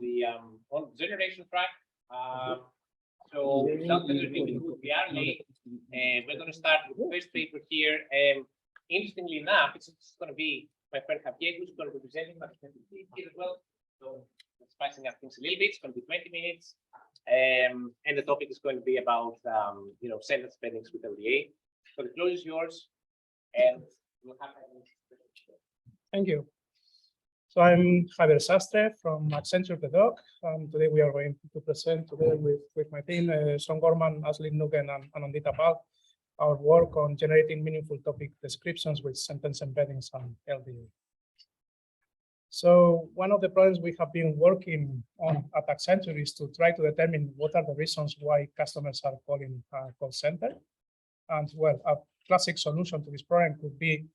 the on generation track. So without further ado, we are late, and we're going to start with the first paper here. And interestingly enough, it's going to be my friend Javier who's going to be presenting, but here as well. So spicing up things a little bit. It's going to be 20 minutes, and the topic is going to be about sentence embeddings with LDA. So the floor is yours, and we'll have. Thank you. So I'm Javier Sastre from Accenture the Doc. Today we are going to present together with my team, Sean Gorman, Ashley Nugen, and Anandita Pal, our work on generating meaningful topic descriptions with sentence embeddings and LDA. So one of the problems we have been working on at Accenture is to try to determine what are the reasons why customers are calling a call center. And well, a classic solution to this problem could be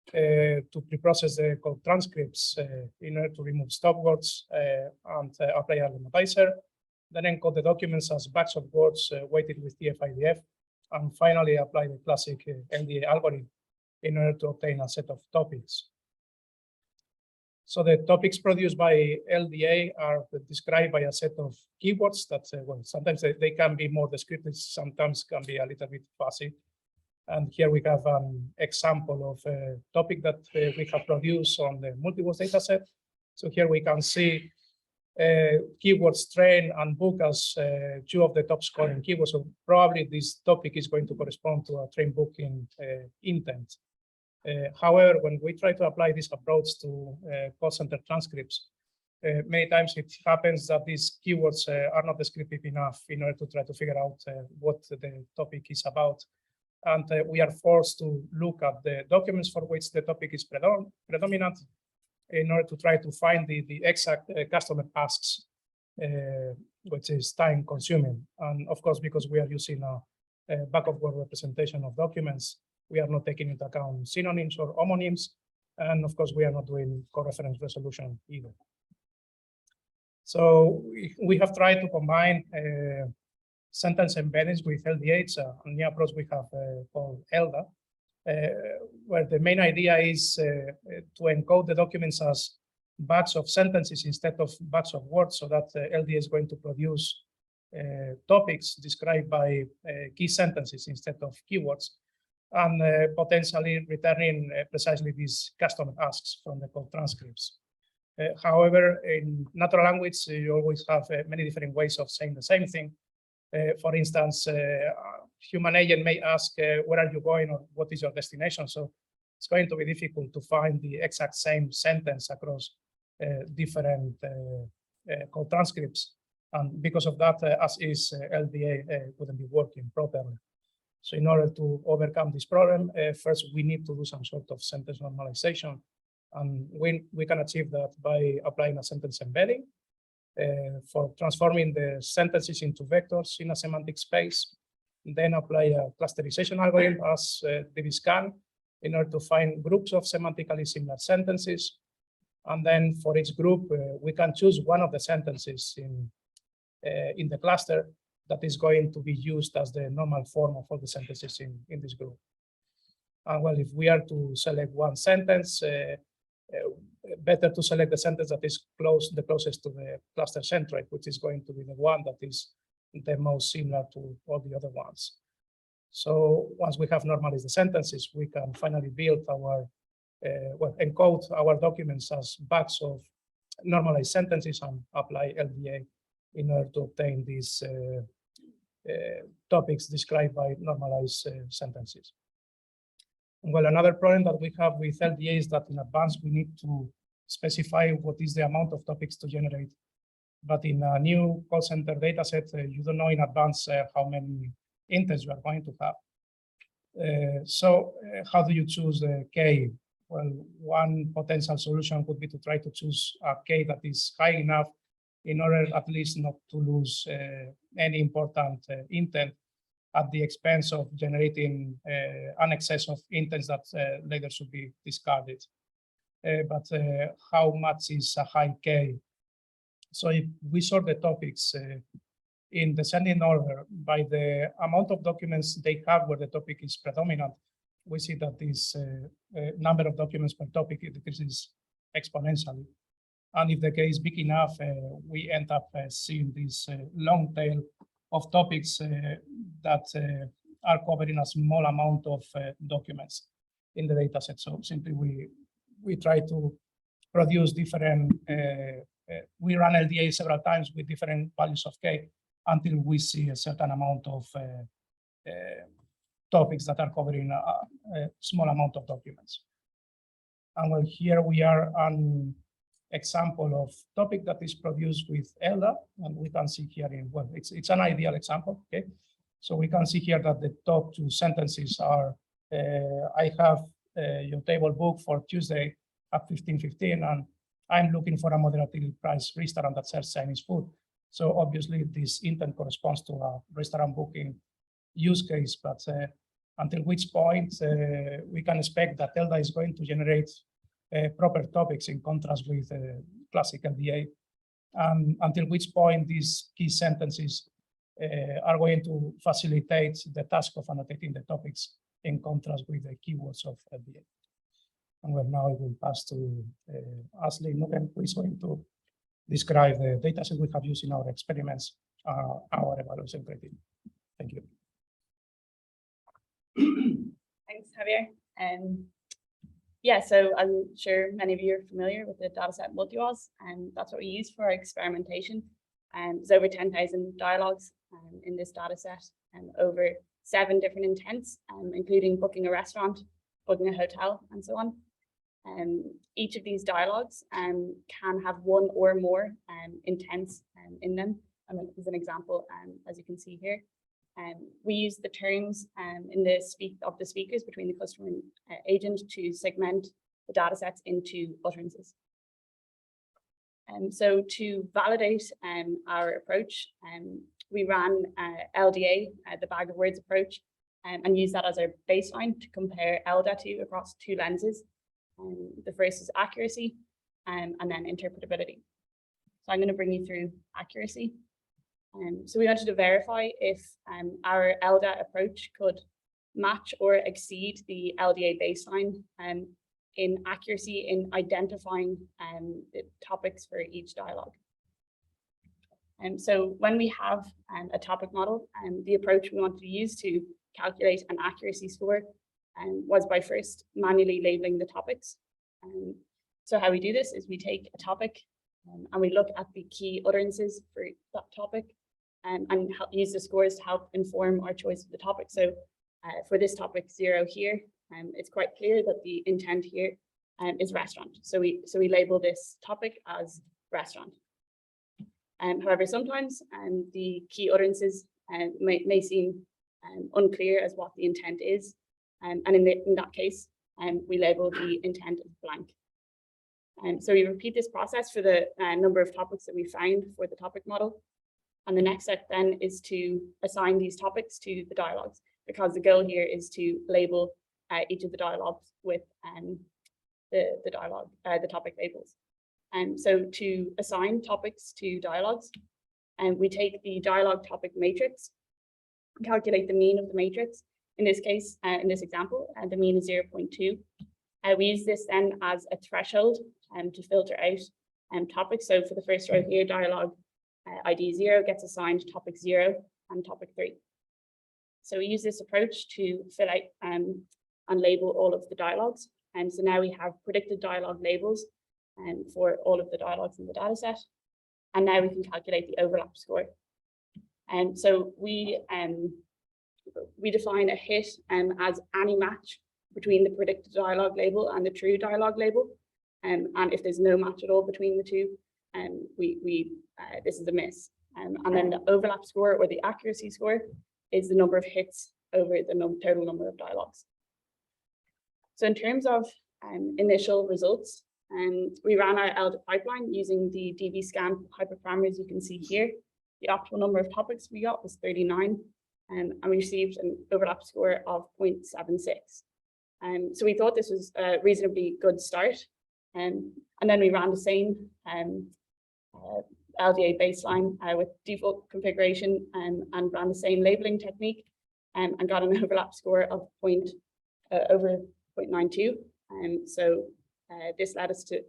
to pre-process the code transcripts in order to remove stop words and apply a lematizer, then encode the documents as batch of words weighted with TF-IDF, and finally apply the classic LDA algorithm in order to obtain a set of topics. So the topics produced by LDA are described by a set of keywords that, well, sometimes they can be more descriptive, sometimes can be a little bit fuzzy. And here we have an example of a topic that we have produced on the multi-voice dataset. So here we can see keywords train and book as two of the top scoring keywords. So probably this topic is going to correspond to a train booking intent. However, when we try to apply this approach to call center transcripts, many times it happens that these keywords are not descriptive enough in order to try to figure out what the topic is about. And we are forced to look at the documents for which the topic is predominant in order to try to find the exact customer asks, which is time consuming. And of course, because we are using a back of word representation of documents, we are not taking into account synonyms or homonyms. And of course, we are not doing co-reference resolution either. So we have tried to combine sentence embeddings with LDA. It's a new approach we have called ELDA, where the main idea is to encode the documents as batch of sentences instead of batch of words, so that LDA is going to produce topics described by key sentences instead of keywords, and potentially returning precisely these customer asks from the code transcripts. However, in natural language, you always have many different ways of saying the same thing. For instance, human agent may ask, where are you going, or what is your destination? So it's going to be difficult to find the exact same sentence across different code transcripts. And because of that, as is, LDA wouldn't be working properly. So in order to overcome this problem, first we need to do some sort of sentence normalization. And we can achieve that by applying a sentence embedding, for transforming the sentences into vectors in a semantic space, then apply a clusterization algorithm as DBScan in order to find groups of semantically similar sentences. And then for each group, we can choose one of the sentences in the cluster that is going to be used as the normal form of all the sentences in this group. And well, if we are to select one sentence, better to select the sentence that is the closest to the cluster centroid, which is going to be the one that is the most similar to all the other ones. So once we have normalized the sentences, we can finally build our, encode our documents as batch of normalized sentences and apply LDA in order to obtain these topics described by normalized sentences. Well, another problem that we have with LDA is that in advance we need to specify what is the amount of topics to generate. But in a new call center dataset, you don't know in advance how many intents you are going to have. So how do you choose the K? Well, one potential solution would be to try to choose a K that is high enough in order at least not to lose any important intent at the expense of generating an excess of intents that later should be discarded. But how much is a high K? So if we sort the topics in descending order by the amount of documents they have where the topic is predominant, we see that this number of documents per topic decreases exponentially. And if the case is big enough, we end up seeing this long tail of topics that are covering a small amount of documents in the dataset. So simply we try to produce different, we run LDA several times with different values of K until we see a certain amount of topics that are covering a small amount of documents. And well, here we are an example of topic that is produced with ELDA, and we can see here in, well, it's an ideal example, okay? So we can see here that the top two sentences are, I have your table booked for Tuesday at 15:15, and I'm looking for a moderately priced restaurant that serves Chinese food. So obviously this intent corresponds to a restaurant booking use case, but until which point we can expect that ELDA is going to generate proper topics in contrast with classic LDA, until which point these key sentences are going to facilitate the task of annotating the topics in contrast with the keywords of LDA. And well, now I will pass to Ashley Nugen, who is going to describe the dataset we have used in our experiments, our evaluation criteria. Thank you. Thanks, Javier. Yeah, so I'm sure many of you are familiar with the dataset multi-was, and that's what we use for our experimentation. There's over 10,000 dialogues in this dataset, and over 7 different intents, including booking a restaurant, booking a hotel, and so on. Each of these dialogues can have one or more intents in them. As an example, as you can see here, we use the terms in the speakers between the customer and agent to segment the datasets into utterances. So to validate our approach, we ran LDA, the bag of words approach, and use that as our baseline to compare ELDA to across 2 lenses. The first is accuracy and then interpretability. So I'm going to bring you through accuracy. So we wanted to verify if our ELDA approach could match or exceed the LDA baseline in accuracy in identifying the topics for each dialogue. So when we have a topic model, the approach we wanted to use to calculate an accuracy score was by first manually labeling the topics. So how we do this is we take a topic and we look at the key utterances for that topic and use the scores to help inform our choice of the topic. So for this topic 0 here, it's quite clear that the intent here is restaurant. So we label this topic as restaurant. However, sometimes the key utterances may seem unclear as what the intent is. And in that case, we label the intent as blank. So we repeat this process for the number of topics that we found for the topic model. And the next step then is to assign these topics to the dialogues, because the goal here is to label each of the dialogues with the topic labels. So to assign topics to dialogues, we take the dialogue topic matrix, calculate the mean of the matrix. In this case, in this example, the mean is 0.2. We use this then as a threshold to filter out topics. So for the first row here, dialogue ID 0 gets assigned topic 0 and topic 3. So we use this approach to fill out and label all of the dialogues. And so now we have predicted dialogue labels for all of the dialogues in the dataset. And now we can calculate the overlap score. And so we define a hit as any match between the predicted dialogue label and the true dialogue label. And if there's no match at all between the two, this is a miss. And then the overlap score, or the accuracy score, is the number of hits over the total number of dialogues. So in terms of initial results, we ran our ELDA pipeline using the dbScan hyperparameters you can see here. The optimal number of topics we got was 39, and we received an overlap score of 0.76. So we thought this was a reasonably good start. And then we ran the same LDA baseline with default configuration and ran the same labeling technique and got an overlap score of over 0.92. So this led us to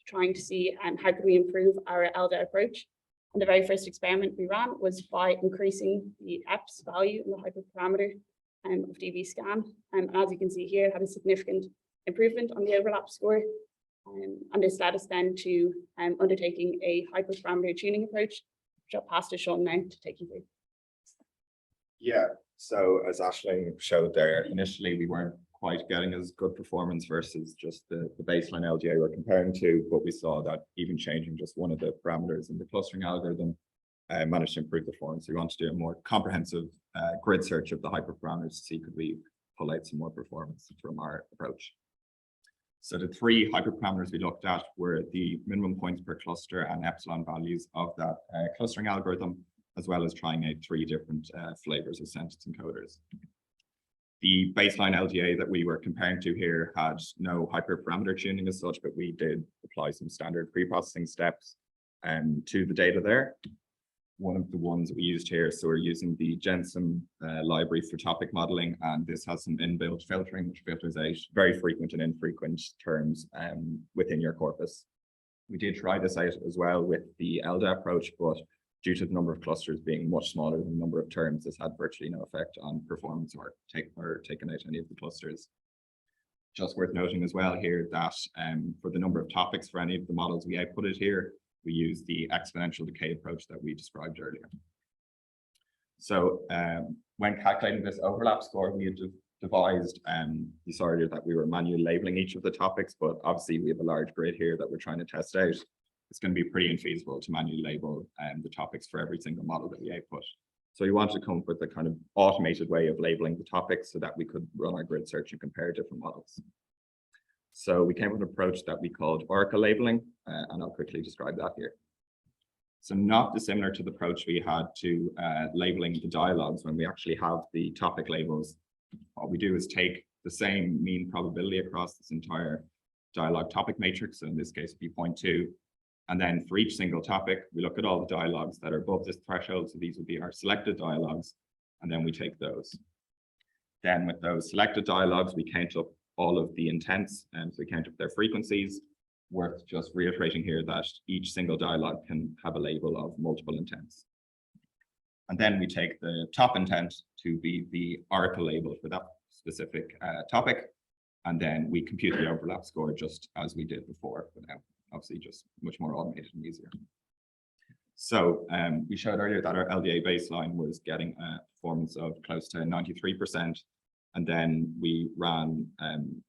trying to see how could we improve our ELDA approach. And the very first experiment we ran was by increasing the EPS value in the hyperparameter of DB scan. And as you can see here, it had a significant improvement on the overlap score. And this led us then to undertaking a hyperparameter tuning approach, which I'll pass to Sean now to take you through. Yeah, so as Aisling showed there, initially we weren't quite getting as good performance versus just the baseline LDA we're comparing to, but we saw that even changing just one of the parameters in the clustering algorithm managed to improve the performance. We want to do a more comprehensive grid search of the hyperparameters to see could we pull out some more performance from our approach. So the three hyperparameters we looked at were the minimum points per cluster and epsilon values of that clustering algorithm, as well as trying out three different flavors of sentence encoders. The baseline LDA that we were comparing to here had no hyperparameter tuning as such, but we did apply some standard pre-processing steps to the data there. One of the ones that we used here, so we're using the Jensen library for topic modeling, and this has some inbuilt filtering, which filters out very frequent and infrequent terms within your corpus. We did try this out as well with the ELDA approach, but due to the number of clusters being much smaller than the number of terms, this had virtually no effect on performance or taken out any of the clusters. Just worth noting as well here that for the number of topics for any of the models we outputted here, we use the exponential decay approach that we described earlier. So when calculating this overlap score, we had devised, you saw earlier that we were manually labeling each of the topics, but obviously we have a large grid here that we're trying to test out. It's going to be pretty infeasible to manually label the topics for every single model that we output. So we wanted to come up with a kind of automated way of labeling the topics so that we could run our grid search and compare different models. So we came up with an approach that we called Oracle labeling, and I'll quickly describe that here. So not dissimilar to the approach we had to labeling the dialogs when we actually have the topic labels. What we do is take the same mean probability across this entire dialog topic matrix, so in this case, it'd be 0.2. And then for each single topic, we look at all the dialogs that are above this threshold. So these would be our selected dialogs, and then we take those. Then with those selected dialogs, we count up all of the intents, and so we count up their frequencies. Worth just reiterating here that each single dialog can have a label of multiple intents. And then we take the top intent to be the Oracle label for that specific topic, and then we compute the overlap score just as we did before, but now obviously just much more automated and easier. So we showed earlier that our LDA baseline was getting a performance of close to 93%. And then we ran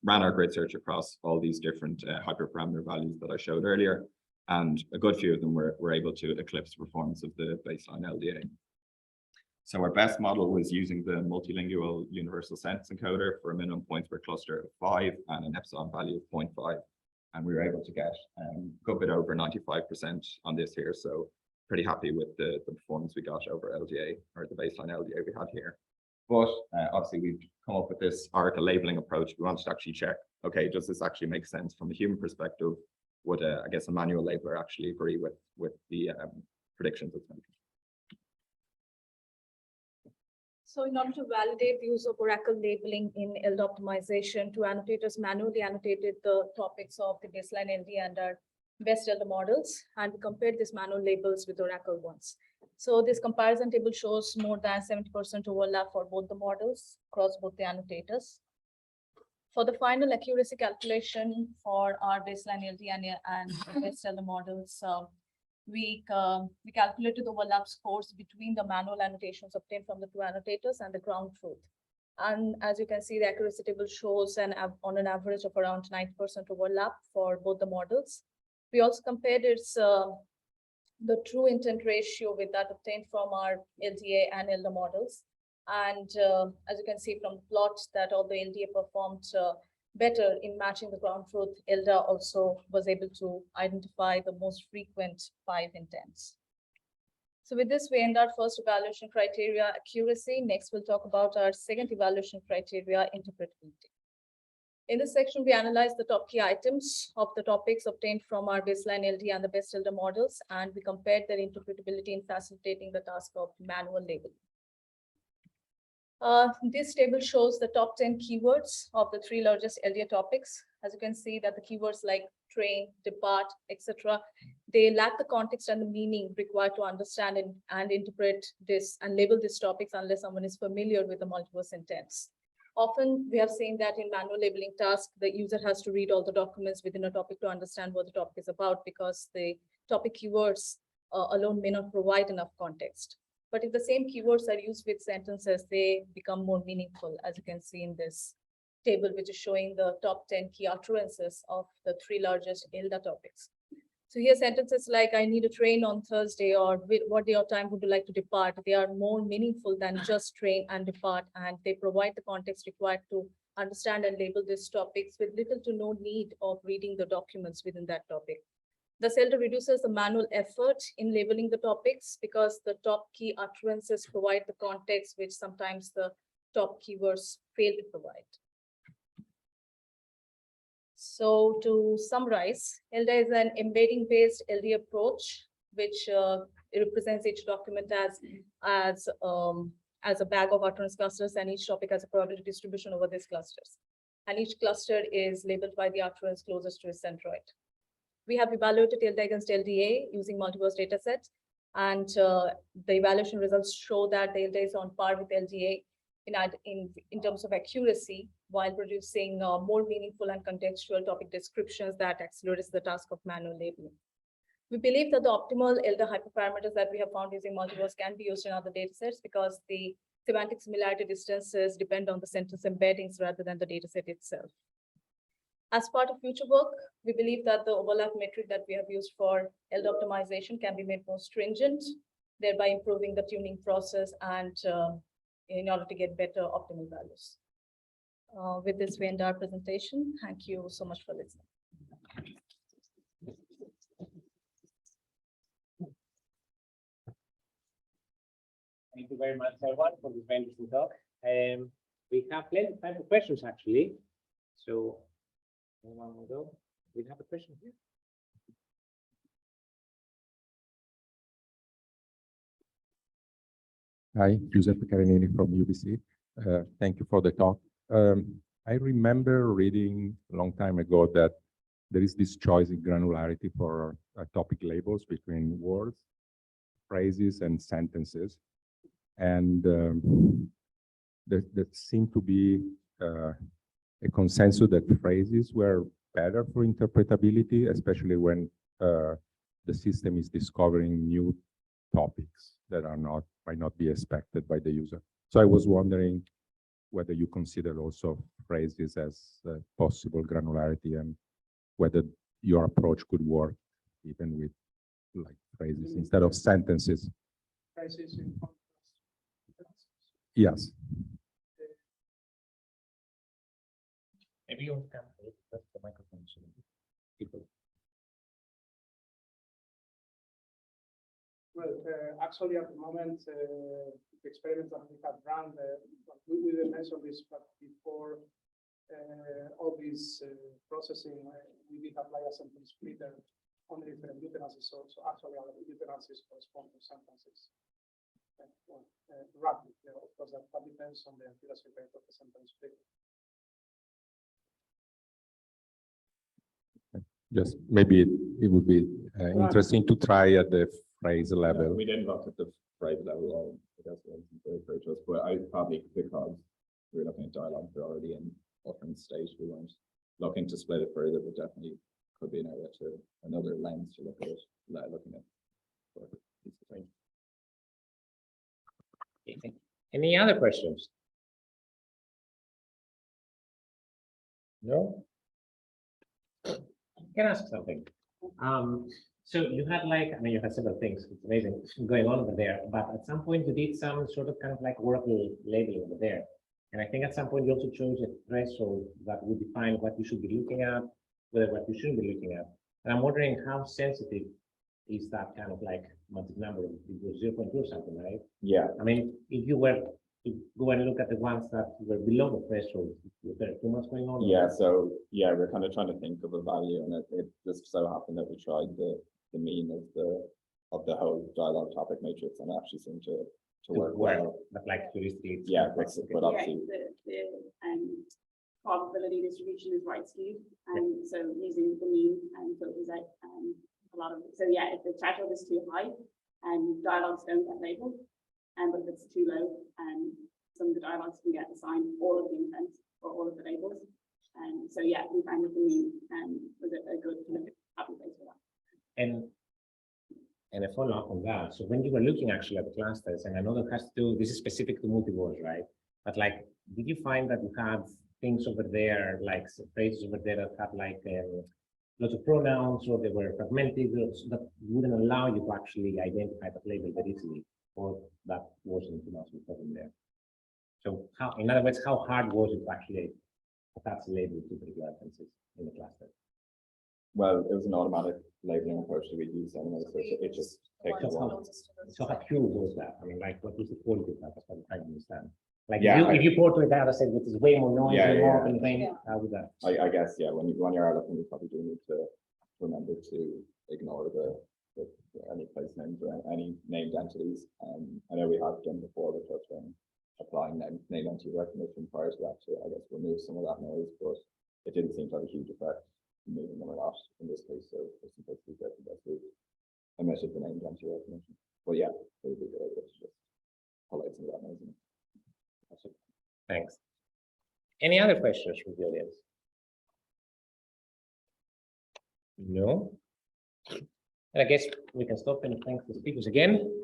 our grid search across all these different hyperparameter values that I showed earlier. And a good few of them were able to eclipse the performance of the baseline LDA. So our best model was using the multilingual universal sentence encoder for a minimum points per cluster of 5 and an epsilon value of 0.5. And we were able to get a good bit over 95% on this here. So pretty happy with the performance we got over LDA, or the baseline LDA we had here. But obviously we've come up with this Oracle labeling approach. We wanted to actually check, okay, does this actually make sense from a human perspective? Would I guess a manual labeler actually agree with the predictions it's making? So in order to validate the use of Oracle labeling in ELDA optimization, two annotators manually annotated the topics of the baseline LDA and our best ELDA models, and we compared these manual labels with Oracle ones. So this comparison table shows more than 70% overlap for both the models across both the annotators. For the final accuracy calculation for our baseline LDA and best ELDA models, we calculated the overlap scores between the manual annotations obtained from the two annotators and the ground truth. And as you can see, the accuracy table shows on an average of around 90% overlap for both the models. We also compared the true intent ratio with that obtained from our LDA and ELDA models. And as you can see from the plots that all the LDA performed better in matching the ground truth, ELDA also was able to identify the most frequent 5 intents. So with this, we end our first evaluation criteria, accuracy. Next, we'll talk about our second evaluation criteria, interpretability. In this section, we analyze the top key items of the topics obtained from our baseline LDA and the best ELDA models, and we compared their interpretability in facilitating the task of manual labeling. This table shows the top 10 keywords of the 3 largest LDA topics. As you can see that the keywords like train, depart, etc. They lack the context and the meaning required to understand and interpret this and label these topics unless someone is familiar with the multiverse intents. Often we have seen that in manual labeling tasks, the user has to read all the documents within a topic to understand what the topic is about because the topic keywords alone may not provide enough context. But if the same keywords are used with sentences, they become more meaningful, as you can see in this table, which is showing the top 10 key utterances of the 3 largest ELDA topics. So here sentences like, I need a train on Thursday, or what day or time would you like to depart? They are more meaningful than just train and depart, and they provide the context required to understand and label these topics with little to no need of reading the documents within that topic. Thus, ELDA reduces the manual effort in labeling the topics because the top key utterances provide the context which sometimes the top keywords fail to provide. So to summarize, ELDA is an embedding-based LDA approach, which represents each document as a bag of utterance clusters, and each topic has a probability distribution over these clusters. And each cluster is labeled by the utterance closest to its centroid. We have evaluated ELDA against LDA using multiverse datasets, and the evaluation results show that the ELDA is on par with LDA in terms of accuracy, while producing more meaningful and contextual topic descriptions that accelerates the task of manual labeling. We believe that the optimal ELDA hyperparameters that we have found using multiverse can be used in other datasets because the semantic similarity distances depend on the sentence embeddings rather than the dataset itself. As part of future work, we believe that the overlap metric that we have used for ELDA optimization can be made more stringent, thereby improving the tuning process and in order to get better optimal values. With this, we end our presentation. Thank you so much for listening. Thank you very much, everyone, for this very interesting talk. We have plenty of time for questions, actually. So, anyone will go? We have a question here. Hi, Giuseppe Carinini from UBC. Thank you for the talk. I remember reading a long time ago that there is this choice in granularity for topic labels between words, phrases, and sentences. And there seemed to be a consensus that phrases were better for interpretability, especially when the system is discovering new topics that are might not be expected by the user. So I was wondering whether you consider also phrases as possible granularity and whether your approach could work even with like phrases instead of sentences. Phrases in contrast. Yes. Maybe you can press the microphone so people. Well, actually, at the moment, the experiments that we have run, we didn't mention this, but before all this processing, we did apply a sentence splitter on the different utterances. So actually, our utterances correspond to sentences. Well, roughly, of course, that depends on the accuracy rate of the sentence splitter. Just maybe it would be interesting to try at the phrase level. We didn't look at the phrase level, I guess it wasn't very clear to us, but I probably because we're looking at dialogue, we're already in different stage. We weren't looking to split it further, but definitely could be an area to another lens to look at it, looking at. Any other questions? No? Can I ask something? So you had you had several things, it's amazing going on over there, but at some point you did some sort of kind of like workable labeling over there. And I think at some point you also chose a threshold that would define what you should be looking at, whether what you shouldn't be looking at. And I'm wondering how sensitive is that kind of like magic number? It was 0.2 or something, right? Yeah. I mean, if you were to go and look at the ones that were below the threshold, was there too much going on? Yeah, so yeah, we're kind of trying to think of a value, and it just so happened that we tried the mean of the whole dialogue topic matrix, and actually seemed to work well. But like heuristically, Yeah, but obviously, probability distribution is right skewed. And so using the mean filters out a lot of it. So yeah, if the threshold is too high and dialogs don't get labeled, but if it's too low, some of the dialogs can get assigned all of the intents or all of the labels. And so yeah, we found that the mean was a good kind of happy place for that. And a follow up on that. So when you were looking actually at the clusters, and I know that has to do, this is specific to multi-voice, right? But like, did you find that you had things over there, like phrases over there that had like lots of pronouns, or they were fragmented, so that wouldn't allow you to actually identify the label very easily, or that wasn't too much of a problem there? So how, in other words, how hard was it to actually attach a label to particular references in the cluster? Well, it was an automatic labeling approach that we used anyway, so it just takes a while. So how pure was that? I mean, like, what was the quality of that? That's what I'm trying to understand. Like, Yeah, if you port to a data set which is way more noisy, Yeah, more yeah. contained, Yeah. how would that? I guess, yeah, when you are looking, you probably do need to remember to ignore the any place names or any named entities. I know we have done before, which was when applying name entity recognition prior to that to, I guess, remove some of that noise, but it didn't seem to have a huge effect moving them a lot in this case. So for simplicity, that's the best route. Omitted the named entity recognition. Well, yeah, it would be good idea to just highlight some of that noise. Thanks. Any other questions from the audience? No? And I guess we can stop and thank the speakers again.